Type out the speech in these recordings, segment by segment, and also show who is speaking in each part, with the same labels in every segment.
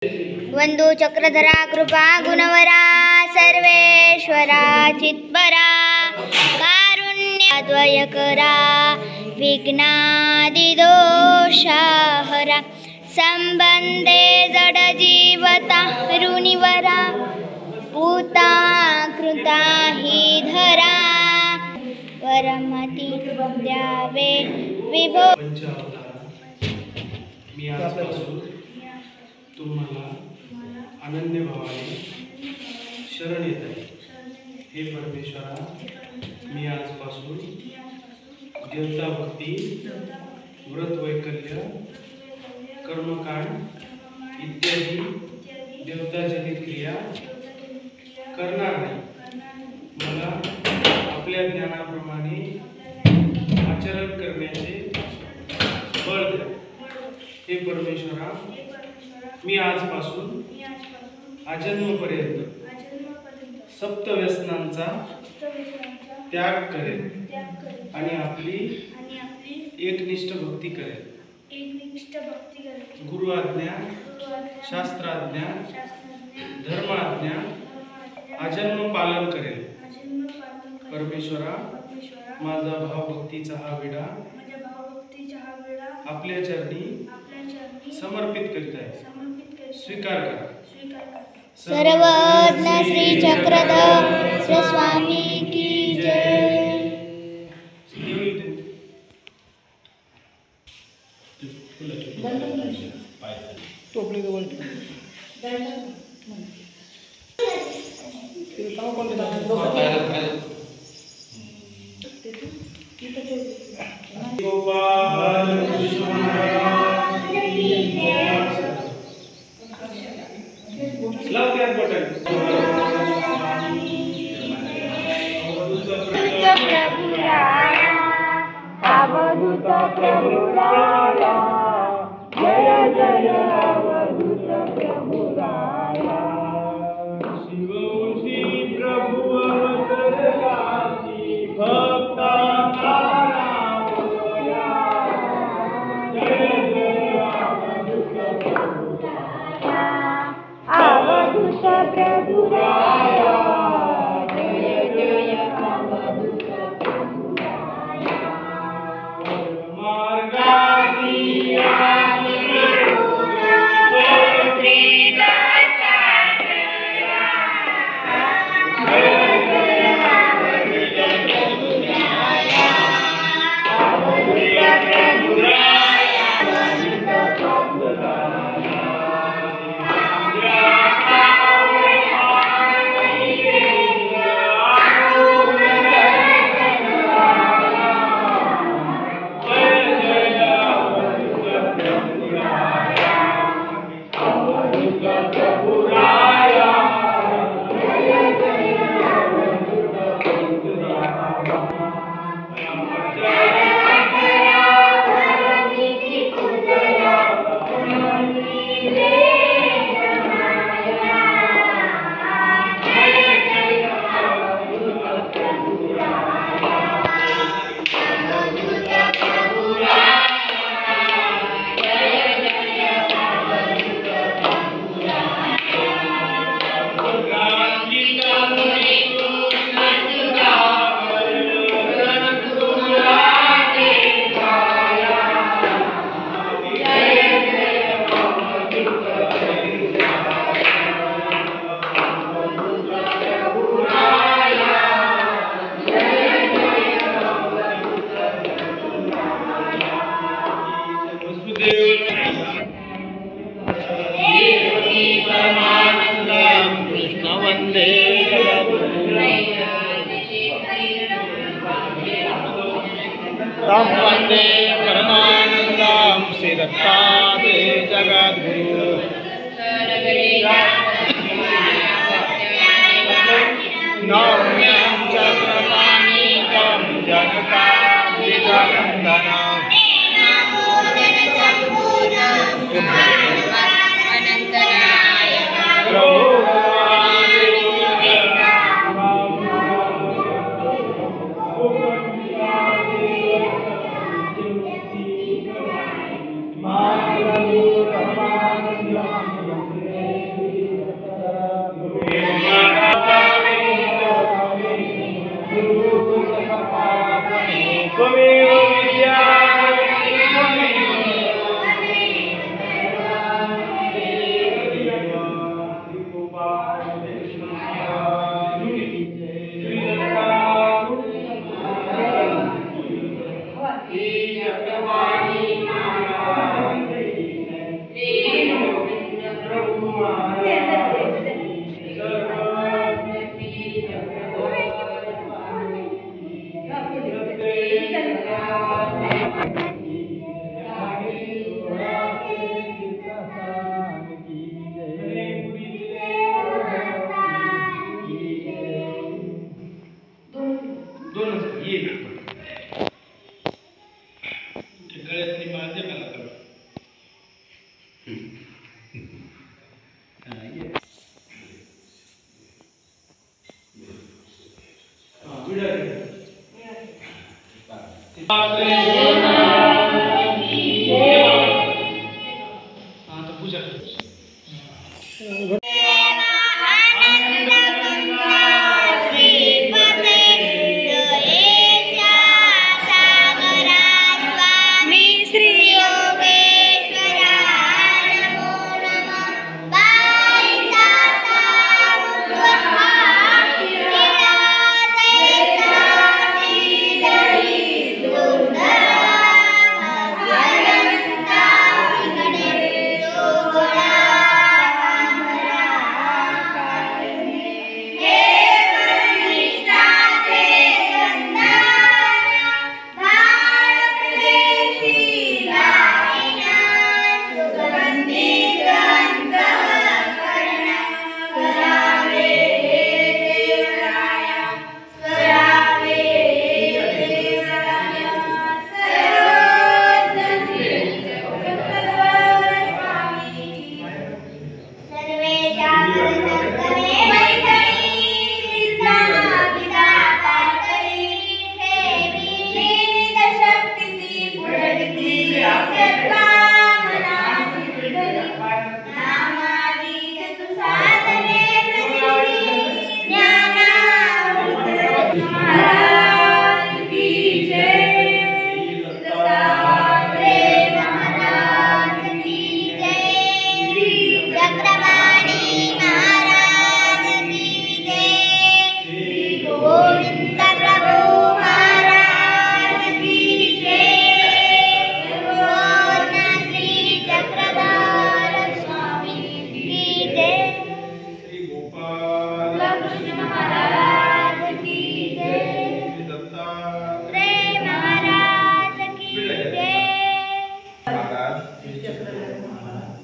Speaker 1: वंदू चक्रधरा कृपा गुणवरा सर्वेश्वरा चित्परा कारुण्याद्वयकरा विघ्नादिदोषाहरा संबंधे जडजीवता ऋणिवरा पूता कृता हि धरा परमती द्यावे विभो.
Speaker 2: मी आजपासून तुम्हाला अनन्य भावाने शरण येत आहे. हे परमेश्वरा, मी आजपासून देवता भक्ती, व्रत वैकल्य, कर्मकांड इत्यादी देवताजनित क्रिया करणार नाही. मला आपल्या ज्ञानाप्रमाणे आचरण करण्याचे बळ द्या. हे परमेश्वरा, मी आजपासून आजन्मपर्यंत सप्तव्यसनांचा त्याग करेन आणि आपली एकनिष्ठ भक्ती करेन. गुरु आज्ञा, शास्त्राज्ञा, धर्माज्ञा आजन्म पालन करेन. परमेश्वरा, माझा भावभक्तीचा हा विडा आपल्या चरणी समर्पित करीत आहे. स्वीकार करा.
Speaker 1: सर्वज्ञ श्री चक्रधर स्वामी की जय.
Speaker 2: गोपाल
Speaker 1: अवधूत प्रभु राया, जय जय अवधूत प्रभु राया.
Speaker 2: शिवशी प्रभु अवतरलासी भक्ता जय जय अवधूत प्रभु राया,
Speaker 1: अवधूत प्रभु राया,
Speaker 2: जय जय अवधूत प्रभु राया. मार्गाची कृष्ण वंदे राम वंदे परमानंदं श्री दत्तात्रेय जगद्गुरु. नौम्यं चक्रपाणिकं जनकाभिनन्दनं प्रभु आता पूजा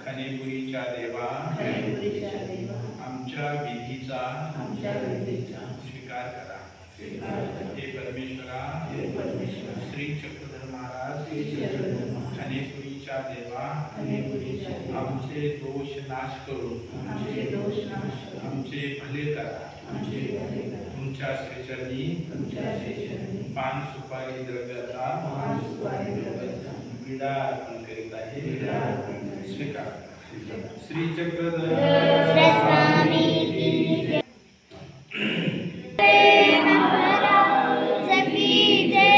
Speaker 2: खानेपुरीच्या देवा आमच्या विधीचा स्वीकार करा। हे परमेश्वरा श्री चक्रधर महाराज खानेपुरीच्या देवा आमचे दोष नाश करून आमचे भले करा। तुमच्या श्रीचरणी पान सुपारी द्रव्याचा विडा अर्पण करीत आहे, स्वीकार। श्री चक्रधर
Speaker 1: स्वामी की जय। महाराज की जय।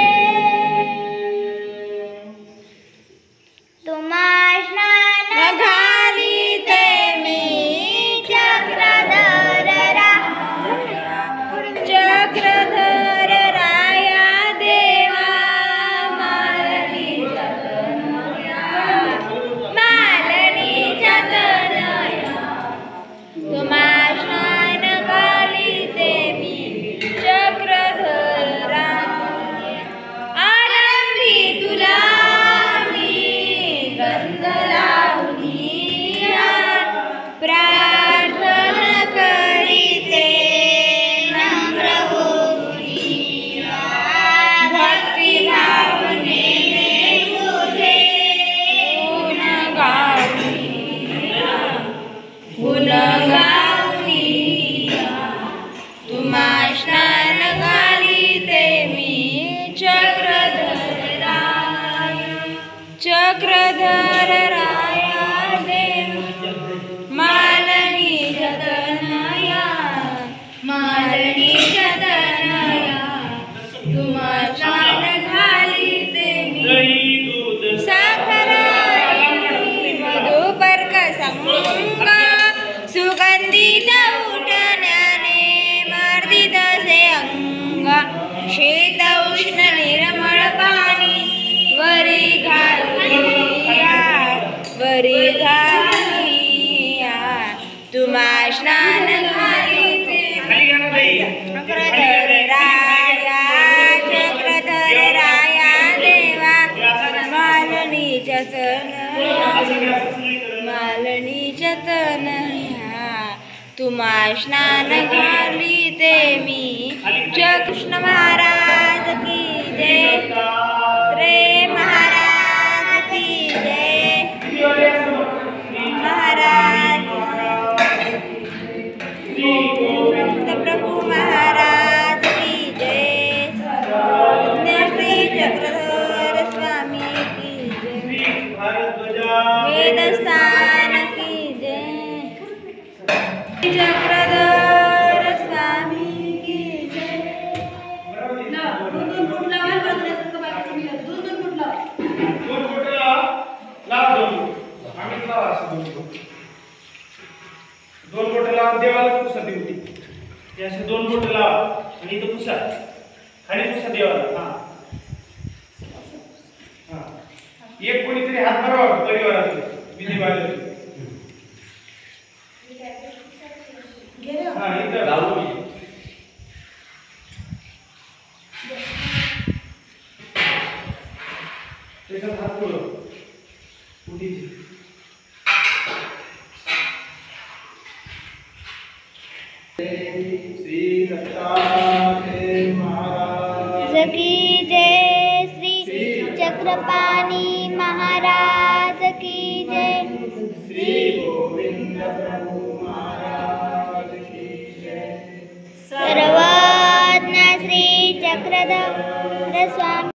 Speaker 1: तुम्हा स्नान घालीते मी चक्रधर राया देवा मालनीच्या तनया तुम्हा स्नान घालीते मी चक्रधर आरंभी तुला मी गंध लावली प्रार्थना करीते नम्र होऊनी भक्ती भावनेने तुझे गुण गाऊनी तुम्हा स्नान घालीते मी चक्रधर राया देव मालनीच्या तनया तुम्हा स्नान घालीते मी साखर मधुपर्क संगा सुगंधित उठण्याने मर्दित से अंगा शीत उष्ण निर्मळ पाणी वरी घालूया तुम्हा स्नान घालीते चक्रधर राया देवा मालनीच्या तनया तुम्हा स्नान घालीते मी कृष्ण महाराज की जय। रे महाराज की जय। महाराज प्रभु महाराज की जय। श्री चक्रधर
Speaker 2: दोन बोटं लावा देवाला पुसा देवटी. हे असे दोन बोटं लावा आणि इथं पुसा. खाली पुसा देवाला. हा हा. एक कोणीतरी हात भरावा परिवारातले विधीवाले. हा इथं लावू मी. त्याच्यात हात पुढं उठीची. श्री दत्तात्रेय महाराज
Speaker 1: की जय. श्री चक्रपाणी महाराज की जय.
Speaker 2: श्री गोविंद प्रभु महाराज की जय.
Speaker 1: सर्वज्ञ श्री चक्रधर स्वामी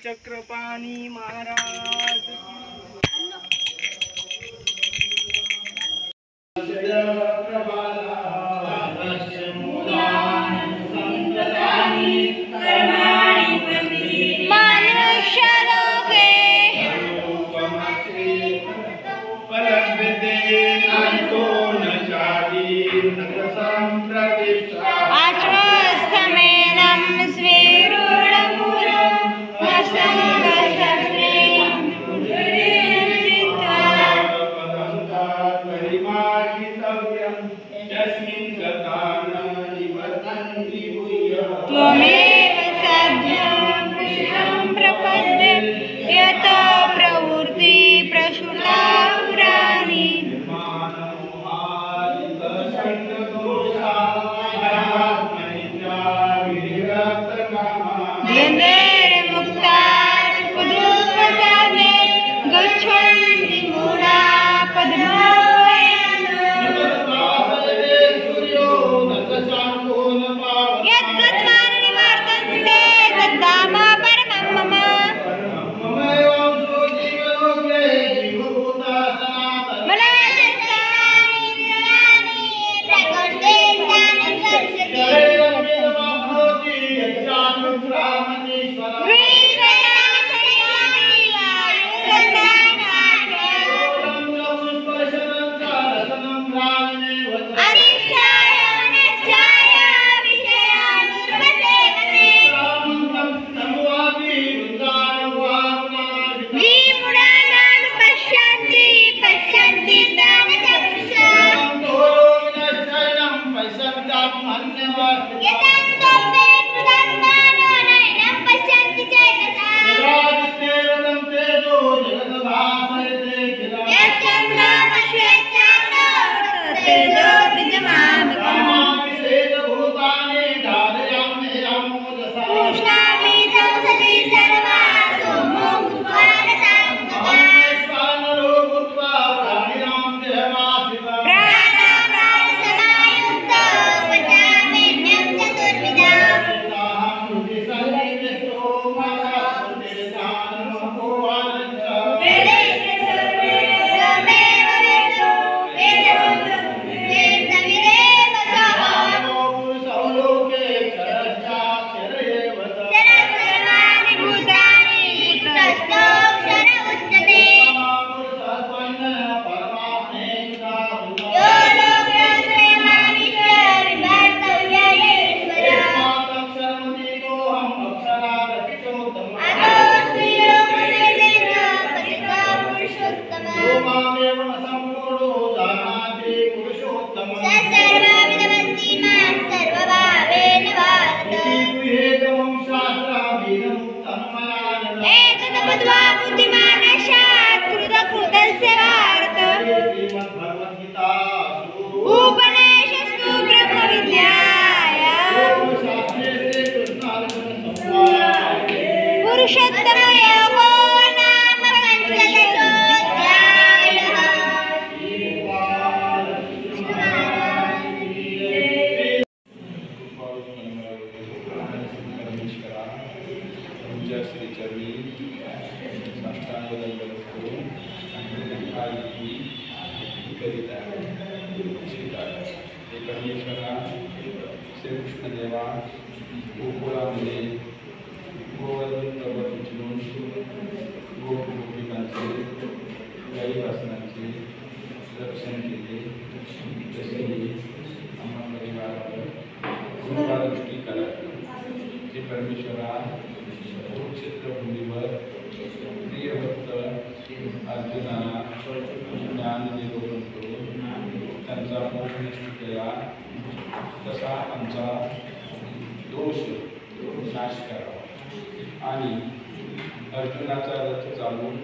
Speaker 2: चक्रपाणी महाराज
Speaker 1: त्वमेव साध्यं पुरुषं प्रपद्ये यत प्रवृत्ति प्रसृता पुराणी द्वन्द्वैर्मुक्ता सुखदुःखसाधे गच्छन्ति मूढा पद्मालयम् यद्गत्वानि निवर्तन्ते तद्धाम परमं मम मलयसत्तानि निरानि प्रकृते स्थानं गच्छति
Speaker 3: श्रीकृष्णदेवा गोकुळामध्ये गोवर्धन पर्वत उचलून गोपिकांचे गाईवासनांचे रक्षण केले. तसेही आम्हा परिवारावर कृपादृष्टी करा. हे परमेश्वरा कुरुक्षेत्रभूमीवर प्रियभक्त अर्जुनाला ज्ञान निरोधन करून त्यांचा मोक्ष निश्चित केला. तसा आमचा दोष नाश करा आणि अर्जुनाचा रथ चालवून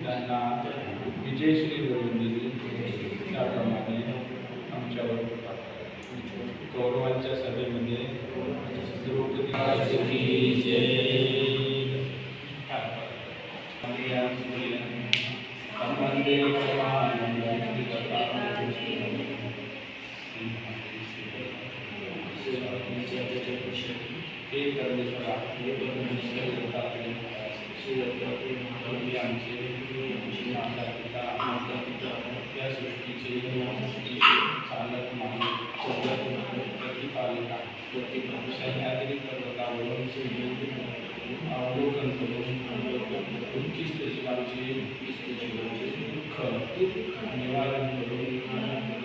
Speaker 3: त्यांना विजयश्री मिळवून दिली. त्याप्रमाणे आमच्यावर कृपा करा. कौरवांच्या सभेमध्ये द्रौपदी हे परमेश्वरा तुम्ही आमचे माता-पिता या सृष्टीचे चालक प्रतिपालिका सह्याद्री पर्वतावरून अवलोकन करून उत्कृष्ट जीवांचे दुःख निवारण करून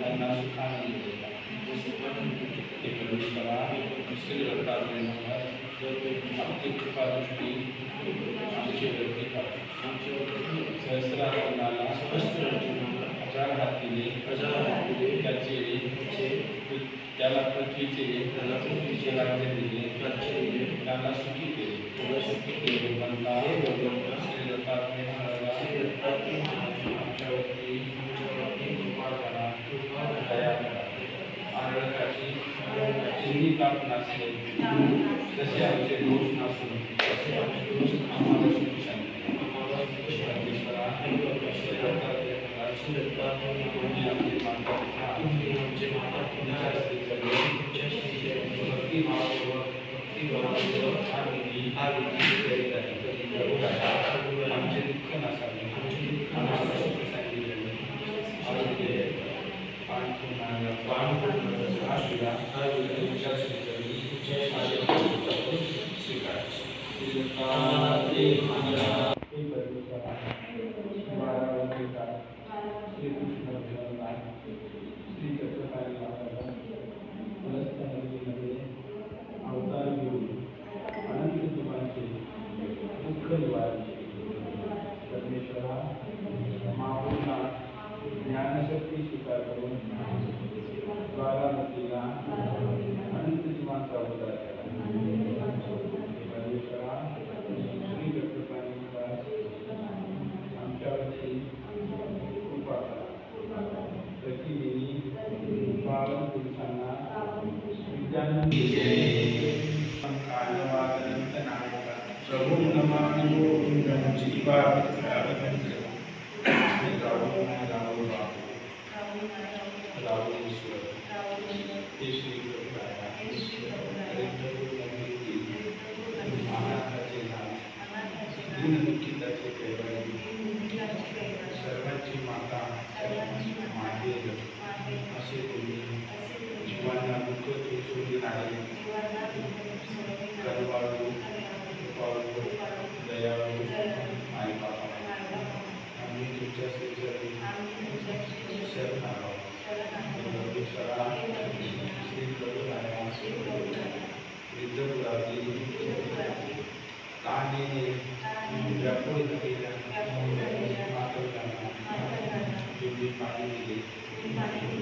Speaker 3: त्यांना सुखाने देता. हे परमेश्वरा आपली कृपादृष्टी आमच्यावरती करा. सहस्रार्जुनाला हजार हातीने त्याला पृथ्वीचे राज्य दिले, त्याला सुखी केले. भगवंता श्री दत्तात्रेय आमच्यावरती कृपा करा, दया करा. आरळकाची चिन्ही ताप नसले जसे आमचे दोष नसून आम्हाला सुखी शांती. परमेश्वरा तुम्ही आमचे माता-पिता आमचे दुःख नसावे, आम्हाला सुख सांगितले आरोग्य अवतार घेऊन अनंत जीवांचे दुःख निवारण परमेश्वरा माऊलीला ज्ञानशक्ती स्वीकार करून द्वारामतीला अनंत जीवांचा अवतार केला. परमेश्वरा श्री दत्तपाणी आमच्यावरती कृपा करा. प्रतिदिनी पावन पुरुषांना विद्यानंद कालवादनंत नायका प्रभू नमामि गोविंदं जीवावतारं रावणेश्वर हे श्री अनाथाचे नाव दीनदुःखिताचे कैवारी सर्वांची माता मातेय असे तुम्ही जीवांना दुःख सोडून आहे. करुणाळू कृपाळू दयाळू आई बाबा आम्ही तुमच्या श्रीचरणी शरण आहोत. परमेश्वरा श्री करुणाया विद्यापुरातील तहानेने व्याकुळ झालेल्या मातृकांना तुम्ही पाणी दिले,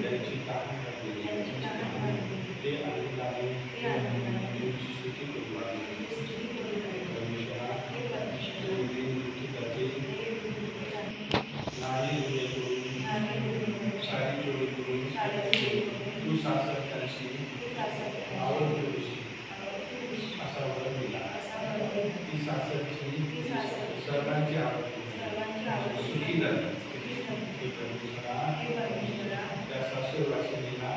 Speaker 3: त्यांची तहान घातली. ते आनंदाने तुमची स्तुती करू लागले. परमेश्वरा दुःखिताचे नाणी उभे करून सारी जोडी करून तू सासरकांशी आवडतोशी असा वर दिला. ती सासरची सर्वांची आवडती सुखी झाली. हे परमेश्वरा त्या सासूरवासिनीला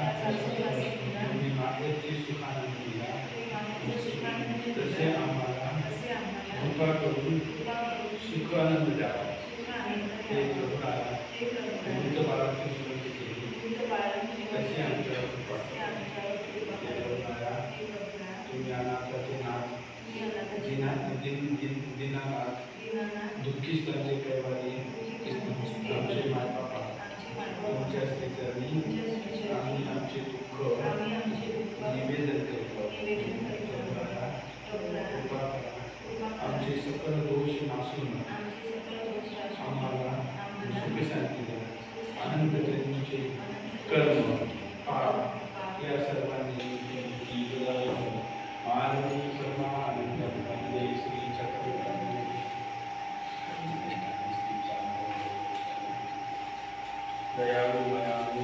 Speaker 3: तुम्ही मातेची सुखानंद दिला, तसे आम्हाला कृपा करून सुख आनंद द्यावा. हे प्रभुराया मृत बाळाची सुरुवात केली, तसे आमच्यावर कृपा करा. हे प्रभुराया तुम्ही अनाथाचे नाथ दीनानाथ दुःखितांचे कैवारी आमचे मायबापा तुमच्या श्रीचरणी आम्ही आमचे दुःख निवेदन करतो. कृपा करा. आमचे सकल दोष नासून आम्हाला सुख शांती द्या. अनंत जन्मीचे कर्म पाप या सर्वांनी मानवी सर्वानंद श्री चक्रवर्ती दयाळु मयाळु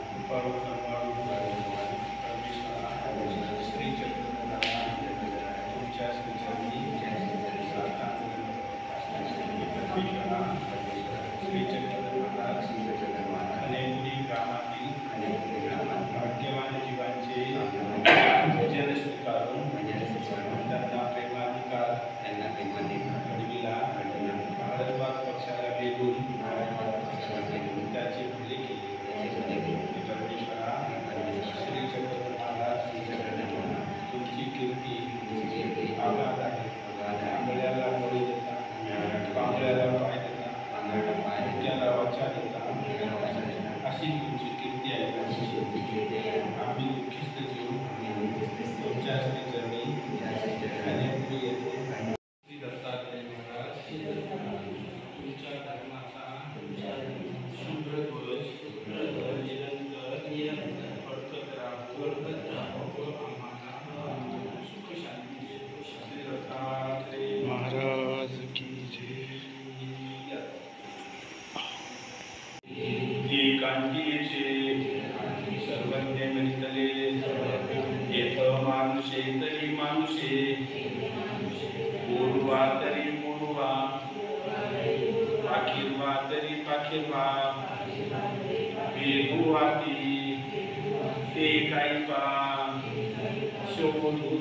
Speaker 3: कृपाळु करुणाळु परमेश्वरा श्री चक्रवर्ती तुमच्या श्रीचरणी परमेश्वरा श्री चक्रवर्ती खनेपुरी ग्रामातील भाग्यवान जीवांचे भजन स्वीकारून एकांकीचे सर्वज्ञ मिळतले येथ मानुषे तरी मानुषे पूर्वा तरी पूर्वा पाखिरवा तरी पाखिरवा वेगुवाती ते काही पा शोधू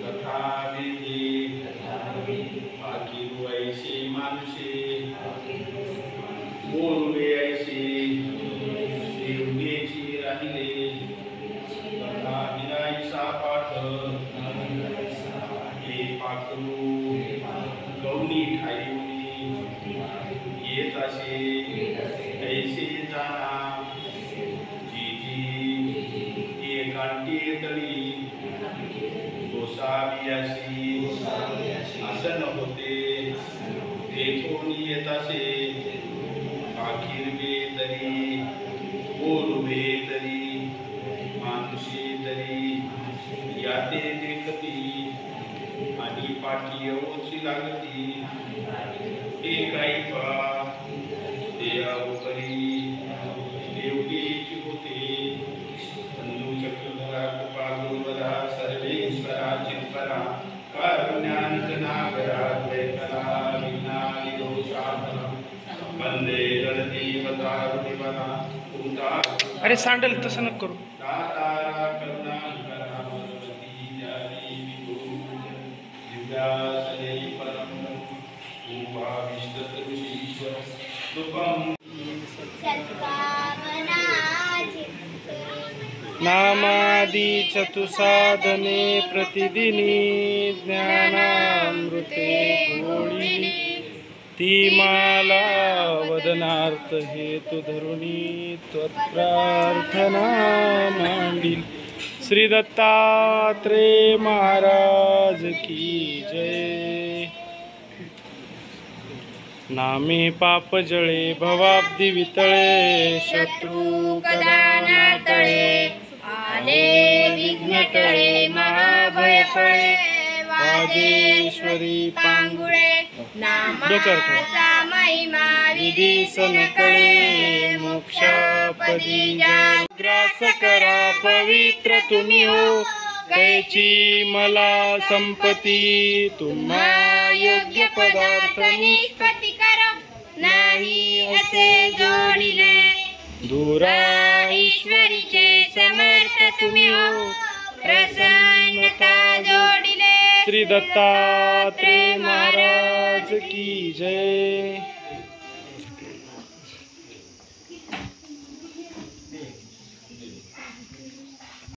Speaker 3: तथा वेदी पाखिरू ऐसे मानुषे बोलवे ऐसे देवतेची राहिले तथा विराईसा पाठ हे पाखरू गौनी ठाईवनी येत असे ऐसे जाणा जी जी एकांटी तळी गोसावी असं न होते तेथून येत असे पाखिरवे तरी बोलवे तरी मानुषे तरी याते देखती आणि पाठी ओची लागती हे काही पा ते अवकरी देवतेची होते बंधू चक्रधरा कृपागुरुवरा सर्वेश्वरा चित्परा कारुण्यान्तनागरा द्वैतरा विघ्नादिदोषापरा वंदे गणदेवतारुणिवरा तुमता
Speaker 2: अरे सांडल तसं नको करू.
Speaker 3: दातारा करुणाकरा भगवती जारी विभू दिव्यासने परम उपाविष्टतरुषीश्वर रूपम
Speaker 1: सत्कामना
Speaker 2: नामादी चतुसाधने प्रतिदिनी ज्ञानामृते गोळी ती माला वदनार्थ हेतु धरुणी त्वत्प्रार्थना मांडील. श्री दत्तात्रेय महाराज की जय. नामे पाप जळे भवाब्दी वितळे शत्रू कदा न तळे आले विघ्न टळे महाभय फळे वाजेश्वरी पांगुळे नामाचा महिमा विधीसन कळे मोक्षापदी जा ग्रास करा पवित्र तुम्ही हो कैची मला संपत्ती तुम्हा योग्य पदार्थ
Speaker 1: निष्पत्ती कर नाही असे जोडिले
Speaker 2: दूरा
Speaker 1: ईश्वरीचे समर्थ तुम्ही हो प्रसन्नता जोडिले.
Speaker 2: श्री दत्तात्रेय महाराज की जय.